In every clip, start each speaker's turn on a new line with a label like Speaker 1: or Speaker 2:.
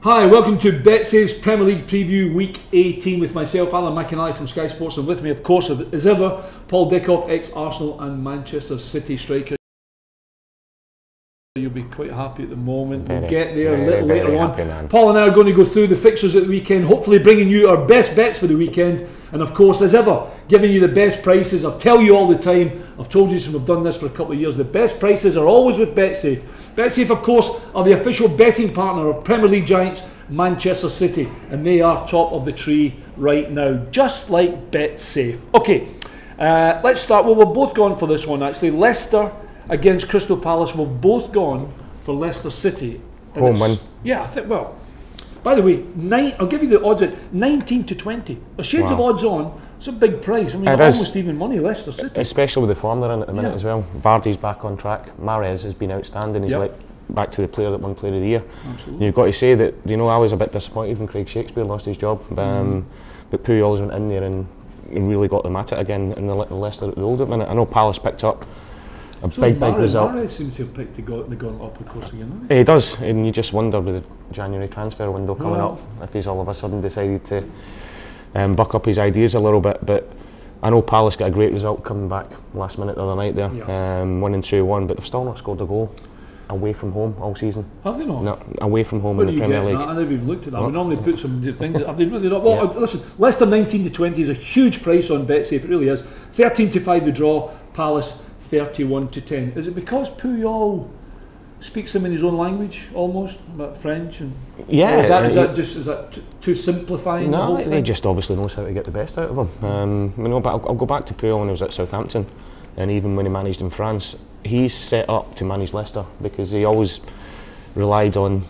Speaker 1: Hi, welcome to BetSafe's Premier League Preview Week 18 with myself, Alan McInally from Sky Sports, and with me, of course, as ever, Paul Dickov, ex-Arsenal and Manchester City striker. You'll be quite happy at the moment. We'll get there a little later on.
Speaker 2: Man.
Speaker 1: Paul and I are going to go through the fixtures at the weekend, hopefully bringing you our best bets for the weekend. And of course, as ever, giving you the best prices. I'll tell you all the time, I've told you since we've done this for a couple of years, the best prices are always with BetSafe. BetSafe, of course, are the official betting partner of Premier League giants Manchester City, and they are top of the tree right now, just like BetSafe. Okay, let's start. Well, we're both gone for this one, actually. Leicester against Crystal Palace. We've both gone for Leicester City.
Speaker 2: Home win.
Speaker 1: Yeah, I think, well, by the way, I'll give you the odds at 19 to 20. The shades of odds on. It's a big price. I mean, almost even money, Leicester City.
Speaker 2: Especially with the form they're in at the minute as well. Vardy's back on track. Mahrez has been outstanding. He's like back to the player that won Player of the Year.
Speaker 1: Absolutely.
Speaker 2: You've got to say that, you know, I was a bit disappointed when Craig Shakespeare lost his job. But Puyol's went in there and really got them at it again in the Leicester at the old at the minute. I know Palace picked up a big result.
Speaker 1: Mahrez seems to have picked the gauntlet up, of course, again.
Speaker 2: He does, and you just wonder with the January transfer window coming up if he's all of a sudden decided to buck up his ideas a little bit. But I know Palace got a great result coming back last minute the other night there, winning 2-1, but they've still not scored a goal away from home all season.
Speaker 1: Have they not?
Speaker 2: No, away from home in the Premier League.
Speaker 1: I never even looked at that. We normally put some things. Have they really not? Well, listen, Leicester 19 to 20 is a huge price on BetSafe. It really is. 13 to 5 the draw. Palace 31 to 10. Is it because Puyol speaks them in his own language, almost, about French? And is that too simplifying?
Speaker 2: No,
Speaker 1: the whole
Speaker 2: they
Speaker 1: thing?
Speaker 2: just obviously knows how to get the best out of him. You know, but I'll go back to Puyol when he was at Southampton, and even when he managed in France, he's set up to manage Leicester because he always relied on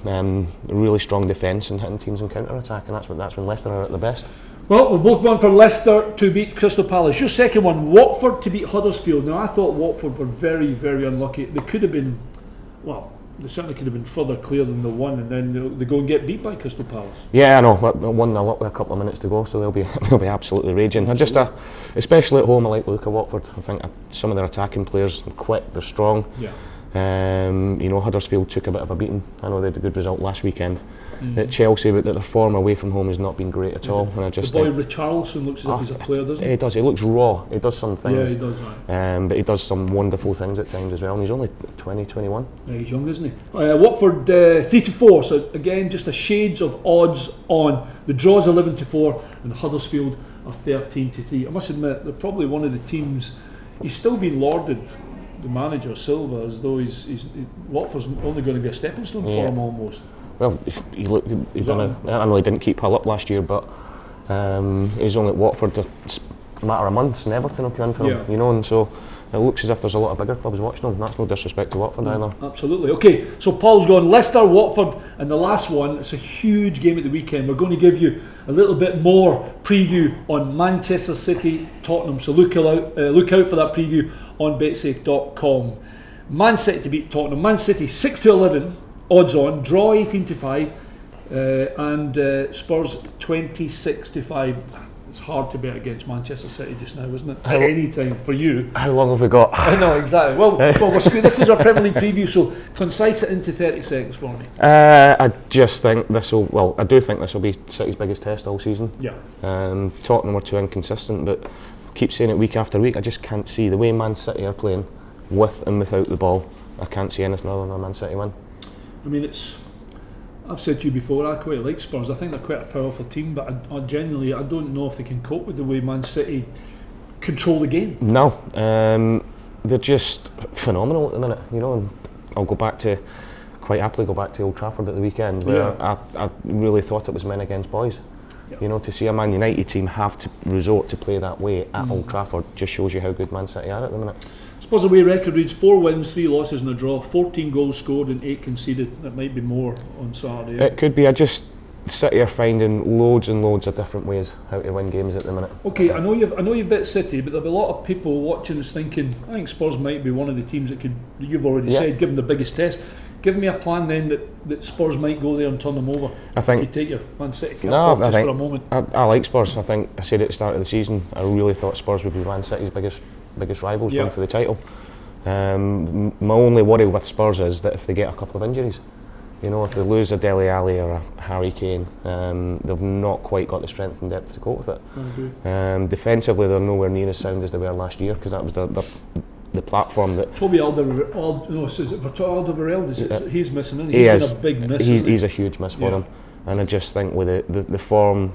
Speaker 2: a really strong defence and hitting teams in counter-attack, and that's when Leicester are at the best.
Speaker 1: Well, we've both gone for Leicester to beat Crystal Palace. Your second one, Watford to beat Huddersfield. Now, I thought Watford were very, very unlucky. They could have been, well, they certainly could have been further clear than the one, and then they go and get beat by Crystal Palace.
Speaker 2: Yeah, I know. 1-0 up with a couple of minutes to go, so they'll be absolutely raging.
Speaker 1: Absolutely.
Speaker 2: Especially at home, I like the look of Watford. I think some of their attacking players are quick, they're strong.
Speaker 1: Yeah.
Speaker 2: You know, Huddersfield took a bit of a beating. I know they had a good result last weekend at Chelsea, but their form away from home has not been great at all. And I just
Speaker 1: the boy Richarlison looks as if he's a player, doesn't he?
Speaker 2: He does. He looks raw. He does some things.
Speaker 1: Yeah, he does, right.
Speaker 2: But he does some wonderful things at times as well. And he's only 20, 21.
Speaker 1: Yeah, he's young, isn't he? Watford 3 to 4. So again, just a shades of odds on. The draw's 11 to 4, and Huddersfield are 13 to 3. I must admit, they're probably one of the teams. He's still been lauded, the manager Silva, as though Watford's only going to be a stepping stone for him almost.
Speaker 2: Well, I know he didn't keep Hull up last year, but he's only at Watford a matter of months, and Everton will come in for him, you know, and so it looks as if there's a lot of bigger clubs watching him. That's no disrespect to Watford either.
Speaker 1: Absolutely. Okay, so Paul's gone Leicester, Watford, and the last one, it's a huge game at the weekend. We're going to give you a little bit more preview on Manchester City, Tottenham, so look out for that preview on betsafe.com. Man City to beat Tottenham. Man City 6 to 11 odds on, draw 18 to 5, and Spurs 26 to 5. It's hard to bet against Manchester City just now, isn't it? At any time for you.
Speaker 2: How long have we got?
Speaker 1: I know, exactly. Well, this is our Premier League preview, so concise it into 30 seconds for me.
Speaker 2: I just think I do think this will be City's biggest test all season.
Speaker 1: Yeah.
Speaker 2: Tottenham are too inconsistent, but keep saying it week after week. I just can't see the way Man City are playing with and without the ball. I can't see anything other than a Man City win.
Speaker 1: I mean, I've said to you before, I quite like Spurs. I think they're quite a powerful team, but I don't know if they can cope with the way Man City control the game.
Speaker 2: No, they're just phenomenal at the minute, you know. And I'll quite happily go back to Old Trafford at the weekend, where I really thought it was men against boys. You know, to see a Man United team have to resort to play that way at Old Trafford just shows you how good Man City are at the minute.
Speaker 1: Spurs away record reads 4 wins, 3 losses and a draw, 14 goals scored and 8 conceded. That might be more on Saturday.
Speaker 2: It could be. City are finding loads and loads of different ways how to win games at the minute.
Speaker 1: Okay, I know you've bet City, but there'll be a lot of people watching us thinking, I think Spurs might be one of the teams that could, you've already said, give them the biggest test. Give me a plan then that Spurs might go there and turn them over.
Speaker 2: I think
Speaker 1: if you take your Man City cap off just for a moment.
Speaker 2: I like Spurs. I think I said at the start of the season, I really thought Spurs would be Man City's biggest rivals going for the title. My only worry with Spurs is that if they get a couple of injuries, You know, if they lose a Dele Alli or a Harry Kane, they've not quite got the strength and depth to cope with it. Defensively, they're nowhere near as sound as they were last year, because that was the platform that...
Speaker 1: Toby Alderweireld, he's missing, isn't he? He's been a big miss.
Speaker 2: He's a huge miss for them. And I just think with the form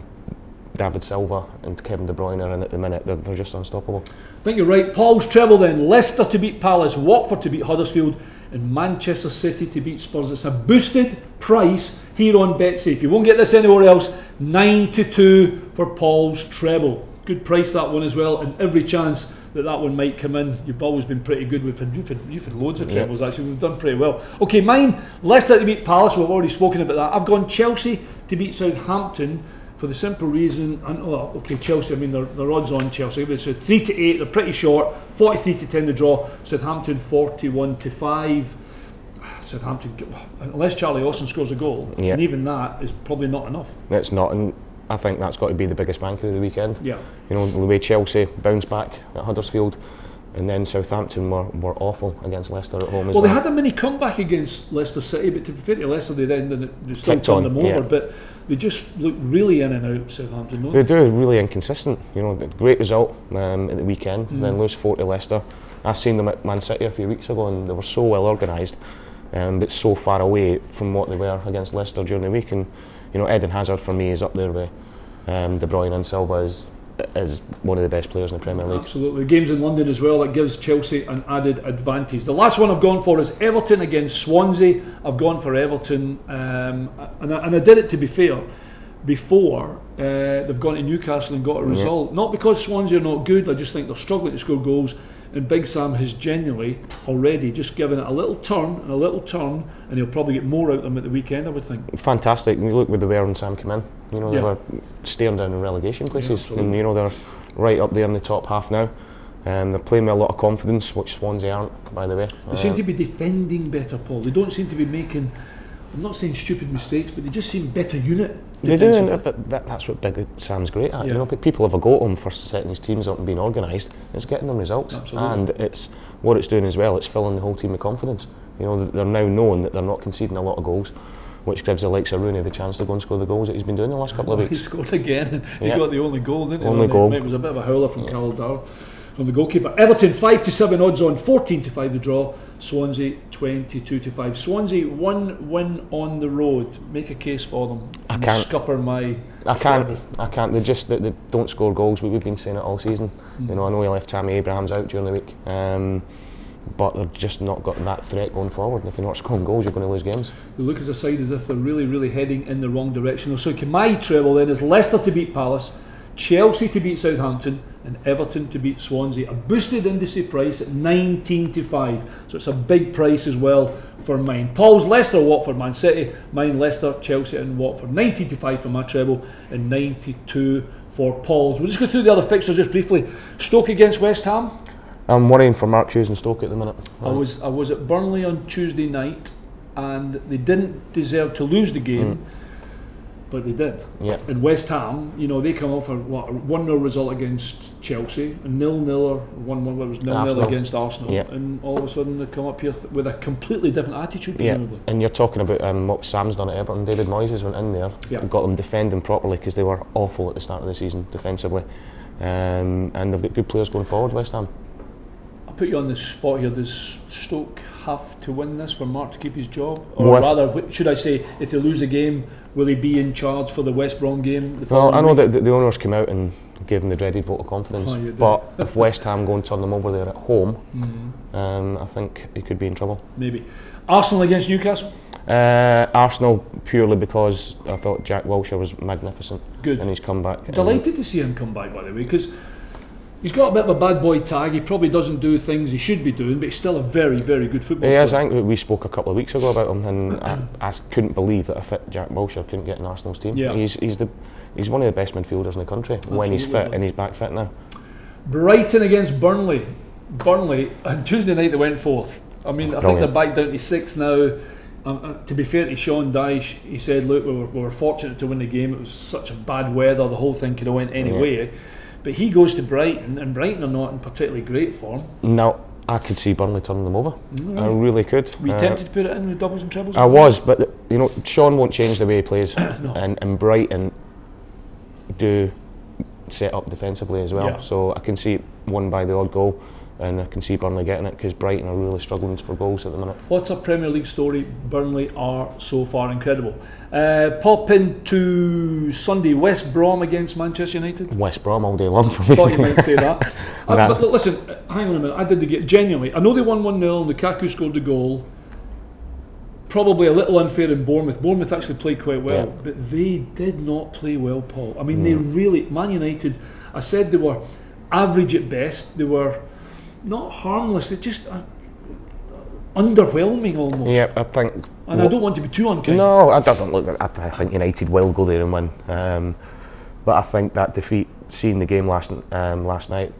Speaker 2: David Silva and Kevin De Bruyne are in at the minute, they're just unstoppable.
Speaker 1: I think you're right. Paul's treble then: Leicester to beat Palace, Watford to beat Huddersfield, and Manchester City to beat Spurs. It's a boosted price here on BetSafe. You won't get this anywhere else. 9-2 for Paul's treble. Good price, that one as well, and every chance that one might come in. You've always been pretty good. You've had loads of trebles, actually. We've done pretty well. Okay, mine: Leicester to beat Palace. We've already spoken about that. I've gone Chelsea to beat Southampton, for the simple reason, Chelsea, I mean, they're odds on Chelsea, so 3-8, they're pretty short, 43-10 the draw, Southampton 41-5. Southampton, unless Charlie Austin scores a goal, and even that is probably not enough.
Speaker 2: It's not, and I think that's got to be the biggest banker of the weekend.
Speaker 1: Yeah.
Speaker 2: You know, the way Chelsea bounced back at Huddersfield, and then Southampton were awful against Leicester at home as well.
Speaker 1: Well, they had a mini comeback against Leicester City, but to be fair to Leicester, they still turned them over, but they just look really in and out, Southampton, don't they?
Speaker 2: They do, really inconsistent. You know, great result at the weekend, then lose 4 to Leicester. I seen them at Man City a few weeks ago, and they were so well organised, but so far away from what they were against Leicester during the week. And you know, Eden Hazard for me is up there with De Bruyne, and Silva is one of the best players in the Premier League.
Speaker 1: Absolutely. The game's in London as well, that gives Chelsea an added advantage. The last one I've gone for is Everton against Swansea. I've gone for Everton, and I did it, to be fair, before they've gone to Newcastle and got a result. Not because Swansea are not good, I just think they're struggling to score goals, and Big Sam has genuinely already just given it a little turn, and he'll probably get more out of them at the weekend, I would think.
Speaker 2: Fantastic. You look where they were when Sam came in. You know, they were staring down in relegation places, and you know, they're right up there in the top half now. They're playing with a lot of confidence, which Swansea aren't, by the way.
Speaker 1: They seem to be defending better, Paul. They don't seem to be making, I'm not saying stupid mistakes, but they just seem better unit.
Speaker 2: They do, but that's what Big Sam's great at. You know, people have a go at him for setting his teams up and being organised. It's getting them results.
Speaker 1: Absolutely.
Speaker 2: And it's what it's doing as well. It's filling the whole team with confidence. You know, they're now knowing that they're not conceding a lot of goals, which gives the likes of Rooney the chance to go and score the goals that he's been doing the last couple of weeks.
Speaker 1: He scored again. He got the only goal, didn't he?
Speaker 2: Only goal.
Speaker 1: It was a bit of a howler from Carl Dower, from the goalkeeper. Everton 5-7 odds on, 14-5 the draw. Swansea 22-5. Swansea 1 win on the road. Make a case for them.
Speaker 2: I can't.
Speaker 1: Scupper my.
Speaker 2: I can't. They don't score goals. We've been saying it all season. You know, I know he left Tammy Abrahams out during the week, but they've just not got that threat going forward. And if you're not scoring goals, you're going to lose games. They
Speaker 1: look as a side as if they're really, really heading in the wrong direction. So my treble then is Leicester to beat Palace, Chelsea to beat Southampton, and Everton to beat Swansea. A boosted indice price at 19-5, so it's a big price as well for mine. Paul's Leicester, Watford, Man City. Mine Leicester, Chelsea and Watford. 19-5 for my treble and 92 for Paul's. We'll just go through the other fixtures just briefly. Stoke against West Ham.
Speaker 2: I'm worrying for Mark Hughes and Stoke at the minute.
Speaker 1: I was at Burnley on Tuesday night, and they didn't deserve to lose the game. But they did.
Speaker 2: Yeah.
Speaker 1: And West Ham, you know, they come off a 1-0 result against Chelsea, a 0-0 or 1-1, what was 0-0 against Arsenal, and all of a sudden they come up here with a completely different attitude, presumably.
Speaker 2: And you're talking about what Sam's done at Everton. David Moyes went in there and got them defending properly, because they were awful at the start of the season defensively, and they've got good players going forward, West Ham.
Speaker 1: I'll put you on the spot here. Does Stoke have to win this for Mark to keep his job, or rather, should I say, if they lose the game, will he be in charge for the West Brom game?
Speaker 2: Well, I know that the owners came out and gave him the dreaded vote of confidence, but if West Ham go and turn them over there at home, I think he could be in trouble.
Speaker 1: Maybe. Arsenal against Newcastle?
Speaker 2: Arsenal purely because I thought Jack Wilshere was magnificent. Good. And he's come back.
Speaker 1: Delighted to see him come back, by the way, because he's got a bit of a bad boy tag. He probably doesn't do things he should be doing, but he's still a very, very good football player.
Speaker 2: I think we spoke a couple of weeks ago about him, and I couldn't believe that a fit Jack Wilshere couldn't get in Arsenal's team. Yeah. He's one of the best midfielders in the country. Absolutely. When he's fit, and he's back fit now.
Speaker 1: Brighton against Burnley. Burnley, on Tuesday night they went fourth. I mean, I think they're back down to 6th now. To be fair to Sean Dyche, he said, look, we were fortunate to win the game. It was such a bad weather, the whole thing could have went any way. But he goes to Brighton, and Brighton are not in particularly great form.
Speaker 2: No, I could see Burnley turning them over. I really could.
Speaker 1: Were you tempted to put it in with doubles and trebles?
Speaker 2: I was, but you know, Sean won't change the way he plays,
Speaker 1: No.
Speaker 2: and Brighton do set up defensively as well.
Speaker 1: Yeah.
Speaker 2: So I can see it won by the odd goal, and I can see Burnley getting it because Brighton are really struggling for goals at the minute.
Speaker 1: What a Premier League story. Burnley are so far incredible. Pop into Sunday, West Brom against Manchester United.
Speaker 2: West Brom all day long for me.
Speaker 1: Thought you might say that. But look, listen, hang on a minute. I did the game genuinely. I know they won 1-0. Lukaku scored the goal. Probably a little unfair in Bournemouth. Bournemouth actually played quite well, but they did not play well, Paul. I mean, they really, Man United, I said they were average at best. They were not harmless. They just underwhelming almost.
Speaker 2: Yeah, I think.
Speaker 1: And I don't want to be too unkind.
Speaker 2: No, I don't look. I think United will go there and win. But I think that defeat, seeing the game last night,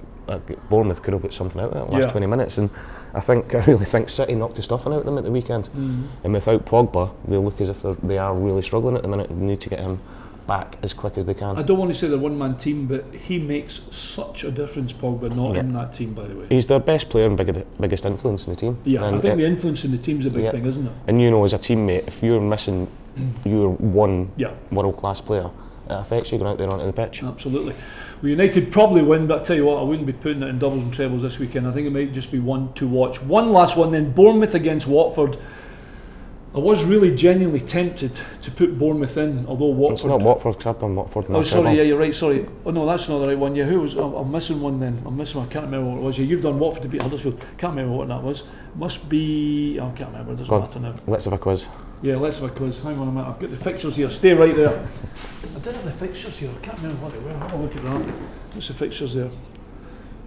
Speaker 2: Bournemouth could have got something out of it in the last 20 minutes, and I really think City knocked the stuffing out of them at the weekend. And without Pogba, they look as if they are really struggling at the minute. They need to get him back as quick as they can.
Speaker 1: I don't want to say they're one-man team, but he makes such a difference, Pogba, not in that team, by the way.
Speaker 2: He's their best player and biggest influence in the team.
Speaker 1: Yeah,
Speaker 2: and
Speaker 1: I think the influence in the team's a big thing, isn't it?
Speaker 2: And you know, as a teammate, if you're missing your one world-class player, it affects you going out there onto the pitch.
Speaker 1: Absolutely. Well, United probably win, but I tell you what, I wouldn't be putting it in doubles and trebles this weekend. I think it might just be one to watch. One last one then, Bournemouth against Watford. I was really genuinely tempted to put Bournemouth in, although Watford...
Speaker 2: It's not Watford, because I've done Watford.
Speaker 1: Oh, sorry, yeah, you're right, sorry. Oh no, that's not the right one. Yeah, who was... I'm missing one then. I'm missing one. I can't remember what it was. Yeah, you've done Watford to beat Huddersfield. Can't remember what that was. Must be... I can't remember, it doesn't matter now.
Speaker 2: Let's have a quiz.
Speaker 1: Yeah, let's have a quiz. Hang on a minute, I've got the fixtures here. Stay right there. I did have the fixtures here. I can't remember what they were. Have a look at that. What's the fixtures there?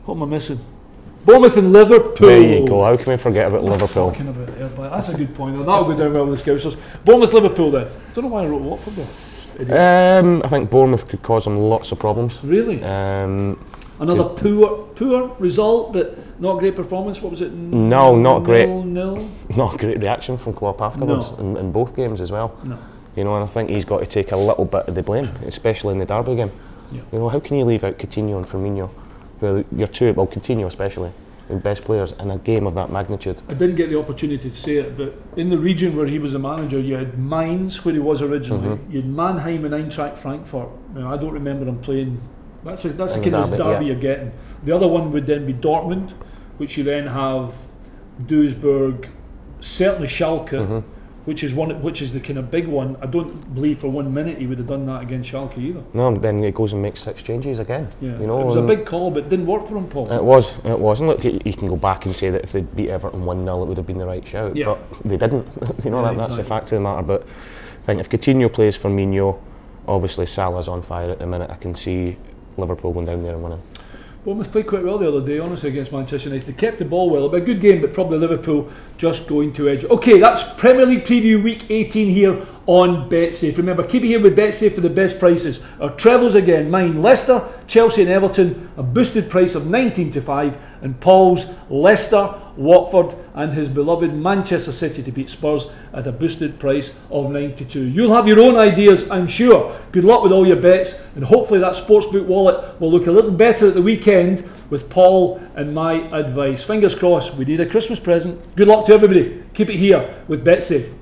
Speaker 1: What am I missing? Bournemouth and Liverpool.
Speaker 2: There you go. How can we forget about Liverpool?
Speaker 1: That's a good point. That'll go down well with the Scousers. Bournemouth, Liverpool then. I don't know why I wrote Watford there.
Speaker 2: I think Bournemouth could cause them lots of problems.
Speaker 1: Really? Another poor result, but not a great performance. What was it?
Speaker 2: No, not great.
Speaker 1: Nil.
Speaker 2: Not a great reaction from Klopp afterwards in both games as well.
Speaker 1: No.
Speaker 2: You know, and I think he's got to take a little bit of the blame, especially in the Derby game.
Speaker 1: Yeah.
Speaker 2: You know, how can you leave out Coutinho and Firmino, who are your two, well, Coutinho especially, the best players in a game of that magnitude?
Speaker 1: I didn't get the opportunity to say it, but in the region where he was a manager, you had Mainz, where he was originally, you had Mannheim and Eintracht Frankfurt. Now, I don't remember him playing. That's the kind of derby you're getting. The other one would then be Dortmund, which you then have Duisburg, certainly Schalke, which is the kind of big one. I don't believe for 1 minute he would have done that against Schalke either.
Speaker 2: No, then he goes and makes 6 changes again.
Speaker 1: Yeah.
Speaker 2: You know,
Speaker 1: it was a big call, but it didn't work for him, Paul.
Speaker 2: It was. And look, you can go back and say that if they'd beat Everton 1-0, it would have been the right shout.
Speaker 1: Yeah.
Speaker 2: But they didn't. You know, that's the fact of the matter. But I think if Coutinho plays for Firmino, obviously Salah's on fire at the minute. I can see Liverpool going down there and winning.
Speaker 1: Bournemouth played quite well the other day, honestly, against Manchester United. They kept the ball well. It'll be a good game, but probably Liverpool just going to edge. Okay, that's Premier League Preview Week 18 here on BetSafe. Remember, keep it here with BetSafe for the best prices. Our trebles again, mine Leicester, Chelsea and Everton, a boosted price of 19-5, and Paul's Leicester, Watford and his beloved Manchester City to beat Spurs at a boosted price of 92. You'll have your own ideas, I'm sure. Good luck with all your bets, and hopefully that sportsbook wallet will look a little better at the weekend with Paul and my advice. Fingers crossed, we need a Christmas present. Good luck to everybody. Keep it here with BetSafe.